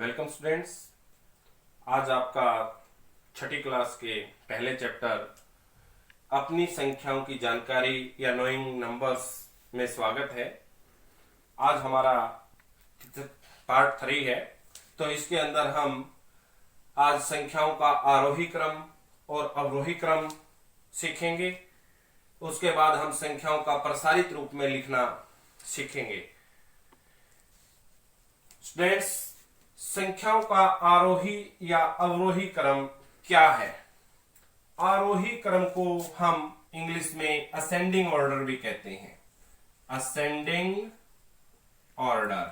Welcome students. आज आपका छठी class के पहले चैप्टर अपनी संख्याओं की जानकारी या नोइंग नंबर्स में स्वागत है। आज हमारा पार्ट 3 है, तो इसके अंदर हम आज संख्याओं का आरोही क्रम और अवरोही क्रम सीखेंगे। उसके बाद हम संख्याओं का प्रसारित रूप में लिखना सीखेंगे। स्टूडेंट्स, संख्याओं का आरोही या अवरोही क्रम क्या है? आरोही क्रम को हम इंग्लिश में असेंडिंग ऑर्डर भी कहते हैं। Ascending order.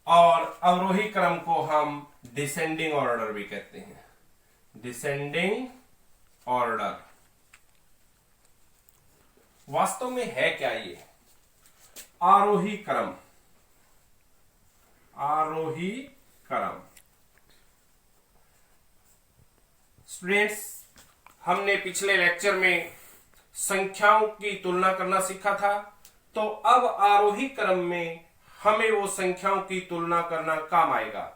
और अवरोही क्रम को हम डिसेंडिंग ऑर्डर भी कहते हैं। Descending order. वास्तव में है क्या ये आरोही क्रम? आरोही क्रम स्टूडेंट्स, हमने पिछले लेक्चर में संख्याओं की तुलना करना सीखा था। तो अब आरोही क्रम में हमें वो संख्याओं की तुलना करना काम आएगा।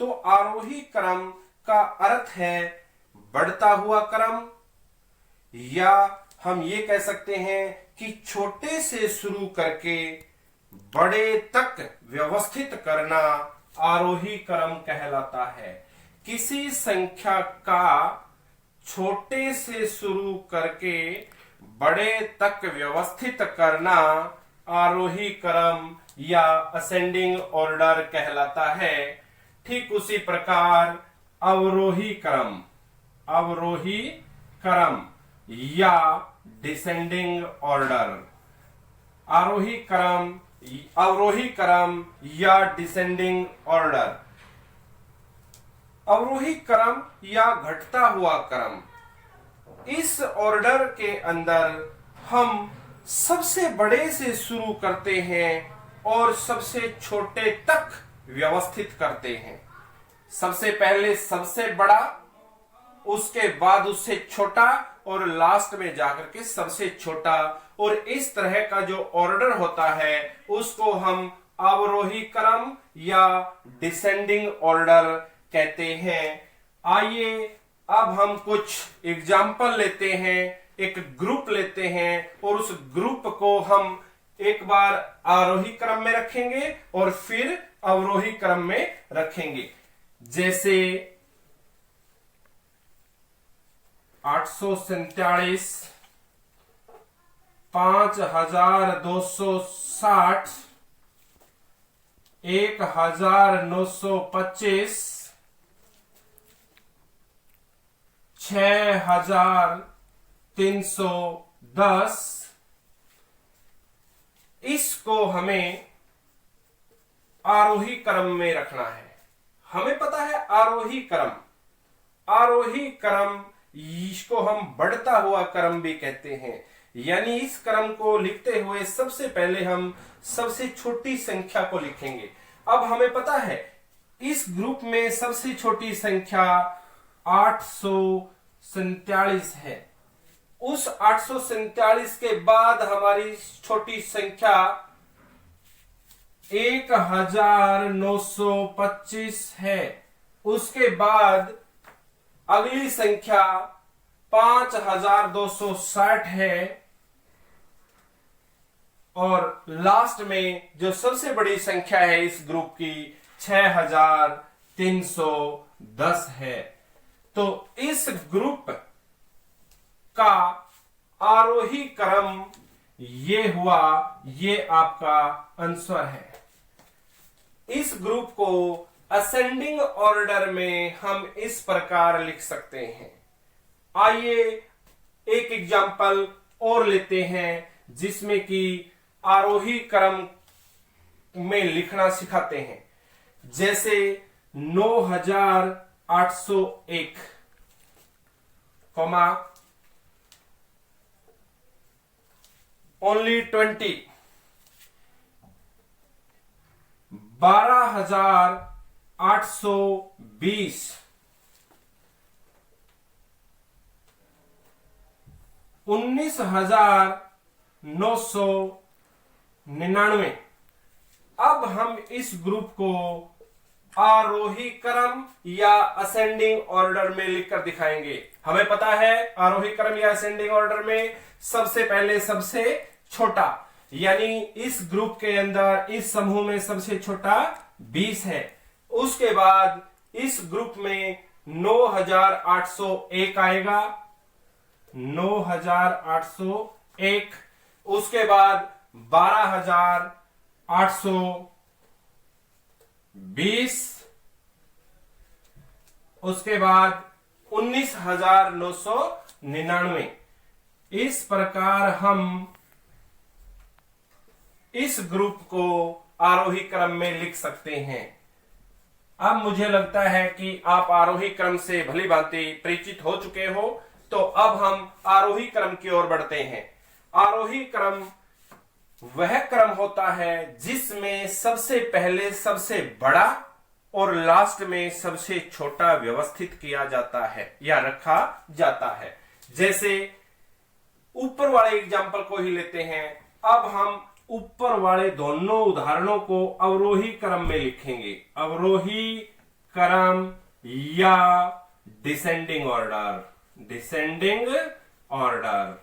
तो आरोही क्रम का अर्थ है बढ़ता हुआ क्रम, या हम ये कह सकते हैं कि छोटे से शुरू करके बड़े तक व्यवस्थित करना आरोही क्रम कहलाता है। किसी संख्या का छोटे से शुरू करके बड़े तक व्यवस्थित करना आरोही क्रम या असेंडिंग ऑर्डर कहलाता है। ठीक उसी प्रकार अवरोही क्रम, अवरोही क्रम या डिसेंडिंग ऑर्डर, आरोही क्रम, अवरोही क्रम या डिसेंडिंग ऑर्डर। अवरोही क्रम या घटता हुआ क्रम, इस ऑर्डर के अंदर हम सबसे बड़े से शुरू करते हैं और सबसे छोटे तक व्यवस्थित करते हैं। सबसे पहले सबसे बड़ा, उसके बाद उससे छोटा और लास्ट में जाकर के सबसे छोटा। और इस तरह का जो ऑर्डर होता है उसको हम अवरोही क्रम या डिसेंडिंग ऑर्डर कहते हैं। आइए अब हम कुछ एग्जाम्पल लेते हैं, एक ग्रुप लेते हैं और उस ग्रुप को हम एक बार आरोही क्रम में रखेंगे और फिर अवरोही क्रम में रखेंगे। जैसे 847, 5260, 1925, 6310। इसको हमें आरोही क्रम में रखना है। हमें पता है आरोही क्रम, आरोही क्रम इसको हम बढ़ता हुआ क्रम भी कहते हैं। यानी इस क्रम को लिखते हुए सबसे पहले हम सबसे छोटी संख्या को लिखेंगे। अब हमें पता है इस ग्रुप में सबसे छोटी संख्या 847 है। उस 847 के बाद हमारी छोटी संख्या 1925 है। उसके बाद अगली संख्या 5260 है और लास्ट में जो सबसे बड़ी संख्या है इस ग्रुप की 6310 है। तो इस ग्रुप का आरोही क्रम ये हुआ, ये आपका आंसर है। इस ग्रुप को असेंडिंग ऑर्डर में हम इस प्रकार लिख सकते हैं। आइए एक एग्जाम्पल और लेते हैं जिसमें कि आरोही क्रम में लिखना सिखाते हैं। जैसे 9801, ओनली 20, 12820, 19,999। अब हम इस ग्रुप को आरोही क्रम या असेंडिंग ऑर्डर में लिखकर दिखाएंगे। हमें पता है आरोही क्रम या असेंडिंग ऑर्डर में सबसे पहले सबसे छोटा, यानी इस ग्रुप के अंदर इस समूह में सबसे छोटा 20 है। उसके बाद इस ग्रुप में 9801 आएगा, 9801। उसके बाद 12820, उसके बाद 19999। इस प्रकार हम इस ग्रुप को आरोही क्रम में लिख सकते हैं। अब मुझे लगता है कि आप आरोही क्रम से भली भांति परिचित हो चुके हो, तो अब हम आरोही क्रम की ओर बढ़ते हैं। आरोही क्रम वह क्रम होता है जिसमें सबसे पहले सबसे बड़ा और लास्ट में सबसे छोटा व्यवस्थित किया जाता है या रखा जाता है। जैसे ऊपर वाले एग्जाम्पल को ही लेते हैं। अब हम ऊपर वाले दोनों उदाहरणों को अवरोही क्रम में लिखेंगे, अवरोही क्रम या descending order, descending order,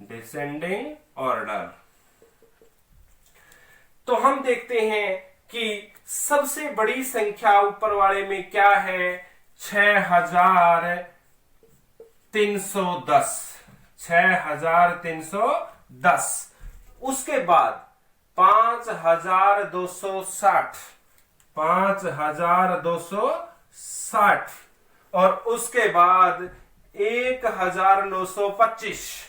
descending order. तो हम देखते हैं कि सबसे बड़ी संख्या ऊपर वाले में क्या है, 6310, 6310। उसके बाद 5260, 5260, और उसके बाद 1925,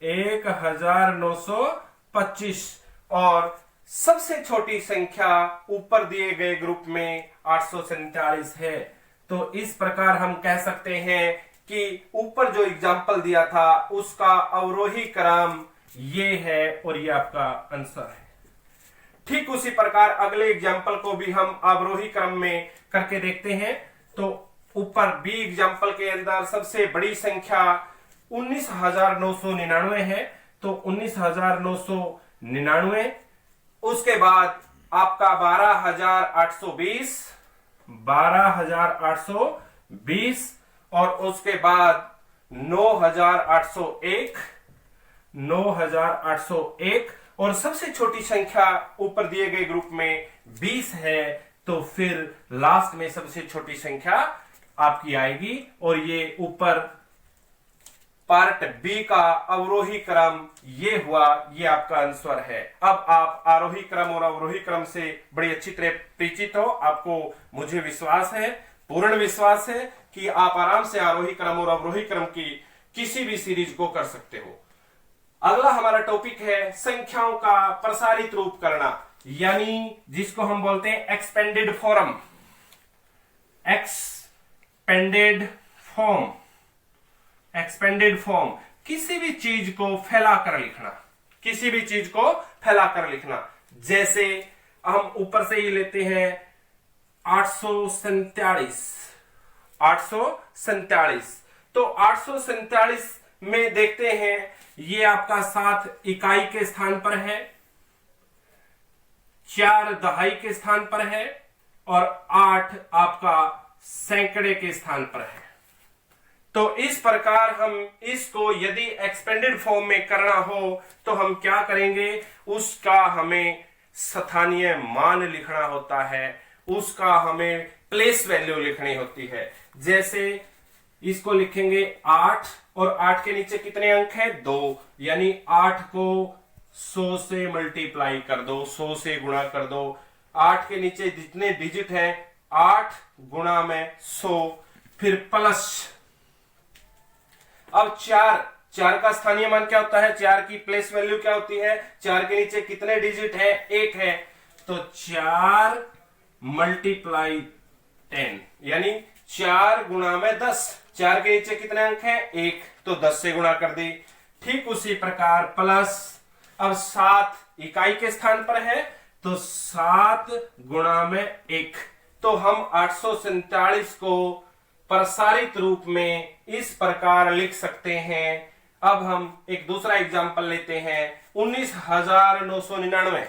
1925, और सबसे छोटी संख्या ऊपर दिए गए ग्रुप में 847 है। तो इस प्रकार हम कह सकते हैं कि ऊपर जो एग्जाम्पल दिया था उसका अवरोही क्रम ये है और ये आपका आंसर है। ठीक उसी प्रकार अगले एग्जाम्पल को भी हम अवरोही क्रम में करके देखते हैं। तो ऊपर बी एग्जाम्पल के अंदर सबसे बड़ी संख्या 19,999 है, तो 19,999। उसके बाद आपका 12,820, 12,820, और उसके बाद 9,801, 9,801, और सबसे छोटी संख्या ऊपर दिए गए ग्रुप में 20 है। तो फिर लास्ट में सबसे छोटी संख्या आपकी आएगी, और ये ऊपर पार्ट बी का अवरोही क्रम ये हुआ, ये आपका आंसर है। अब आप आरोही क्रम और अवरोही क्रम से बड़ी अच्छी तरह परिचित हो। आपको मुझे विश्वास है, पूर्ण विश्वास है कि आप आराम से आरोही क्रम और अवरोही क्रम की किसी भी सीरीज को कर सकते हो। अगला हमारा टॉपिक है संख्याओं का प्रसारित रूप करना, यानी जिसको हम बोलते हैं expanded form, expanded form, expanded form. किसी भी चीज को फैलाकर लिखना, किसी भी चीज को फैलाकर लिखना। जैसे हम ऊपर से ही लेते हैं 847, 847। तो 847 में देखते हैं ये आपका 7 इकाई के स्थान पर है, 4 दहाई के स्थान पर है, और 8 आपका सैकड़े के स्थान पर है। तो इस प्रकार हम इसको यदि एक्सपेंडेड फॉर्म में करना हो तो हम क्या करेंगे, उसका हमें स्थानीय मान लिखना होता है, उसका हमें प्लेस वैल्यू लिखनी होती है। जैसे इसको लिखेंगे 8, और 8 के नीचे कितने अंक हैं, 2, यानी 8 को 100 से मल्टीप्लाई कर दो, 100 से गुणा कर दो। 8 के नीचे जितने डिजिट हैं 8 गुणा में 100, फिर प्लस। अब 4 का स्थानीय मान क्या होता है, 4 की प्लेस वैल्यू क्या होती है, 4 के नीचे कितने डिजिट है, 1 है, तो 4 मल्टीप्लाई 10, यानी 4 गुणा में 10। 4 के नीचे कितने अंक हैं, 1, तो 10 से गुणा कर दी। ठीक उसी प्रकार प्लस, अब 7 इकाई के स्थान पर है, तो 7 गुणा में 1, तो हम 847 को प्रसारित रूप में इस प्रकार लिख सकते हैं। अब हम एक दूसरा एग्जांपल लेते हैं, 19,999,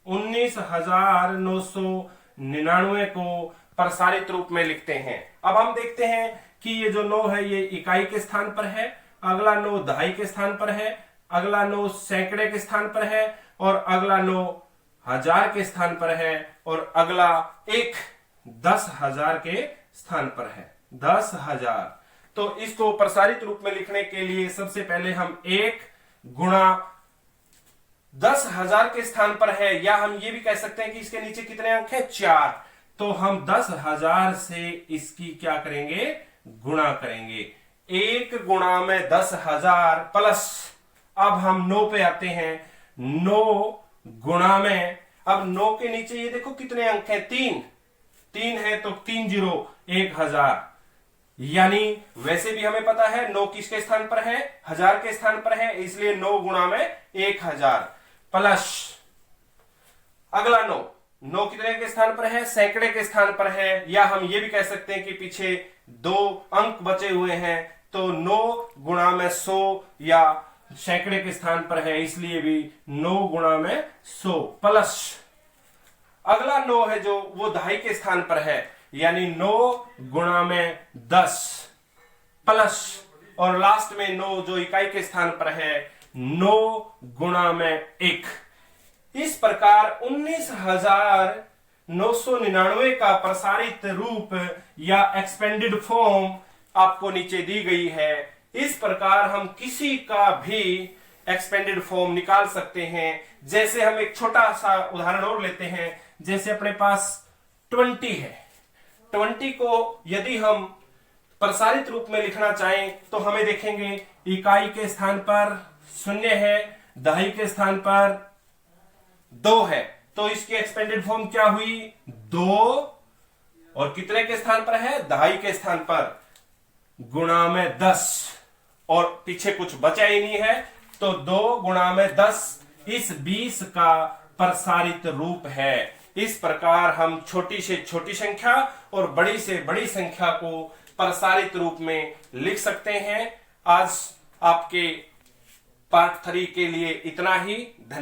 19,999 को प्रसारित रूप में लिखते हैं। अब हम देखते हैं कि ये जो 9 है ये इकाई के स्थान पर है, अगला 9 दहाई के स्थान पर है, अगला 9 सैकड़े के स्थान पर है, और अगला 9 हजार के स्थान पर है, और अगला 1 10,000 के स्थान पर है। 10,000। तो इसको प्रसारित रूप में लिखने के लिए सबसे पहले हम 1 गुणा 10,000 के स्थान पर है, या हम ये भी कह सकते हैं कि इसके नीचे कितने अंक हैं, 4। तो हम 10,000 से इसकी क्या करेंगे, गुणा करेंगे। 1 गुणा में 10,000 प्लस, अब हम 9 पे आते हैं, 9 गुणा में, अब 9 के नीचे ये देखो कितने अंक हैं, 3 है, तो 3 0 1,000। यानी वैसे भी हमें पता है 9 किसके स्थान पर है, हजार के स्थान पर है, इसलिए 9 गुणा में 1,000 प्लस अगला 9 कितने के स्थान पर है, सैकड़े के स्थान पर है, या हम ये भी कह सकते हैं कि पीछे 2 अंक बचे हुए हैं, तो 9 गुणा में 100 या सैकड़े के स्थान पर है, इसलिए भी 9 गुणा में 100 प्लस अगला 9 है जो वो दहाई के स्थान पर है, यानी 9 गुणा में 10 प्लस, और लास्ट में 9 जो इकाई के स्थान पर है, 9 गुणा में 1। इस प्रकार 19,999 का प्रसारित रूप या एक्सपेंडेड फॉर्म आपको नीचे दी गई है। इस प्रकार हम किसी का भी एक्सपेंडेड फॉर्म निकाल सकते हैं। जैसे हम एक छोटा सा उदाहरण और लेते हैं, जैसे अपने पास 20 है, 20 को यदि हम प्रसारित रूप में लिखना चाहें तो हमें देखेंगे इकाई के स्थान पर 0 है, दहाई के स्थान पर 2 है, तो इसकी एक्सपेंडेड फॉर्म क्या हुई, 2, और कितने के स्थान पर है, दहाई के स्थान पर, गुणा में 10, और पीछे कुछ बचा ही नहीं है, तो 2 गुणा में 10 इस 20 का प्रसारित रूप है। इस प्रकार हम छोटी से छोटी संख्या और बड़ी से बड़ी संख्या को प्रसारित रूप में लिख सकते हैं। आज आपके पार्ट 3 के लिए इतना ही।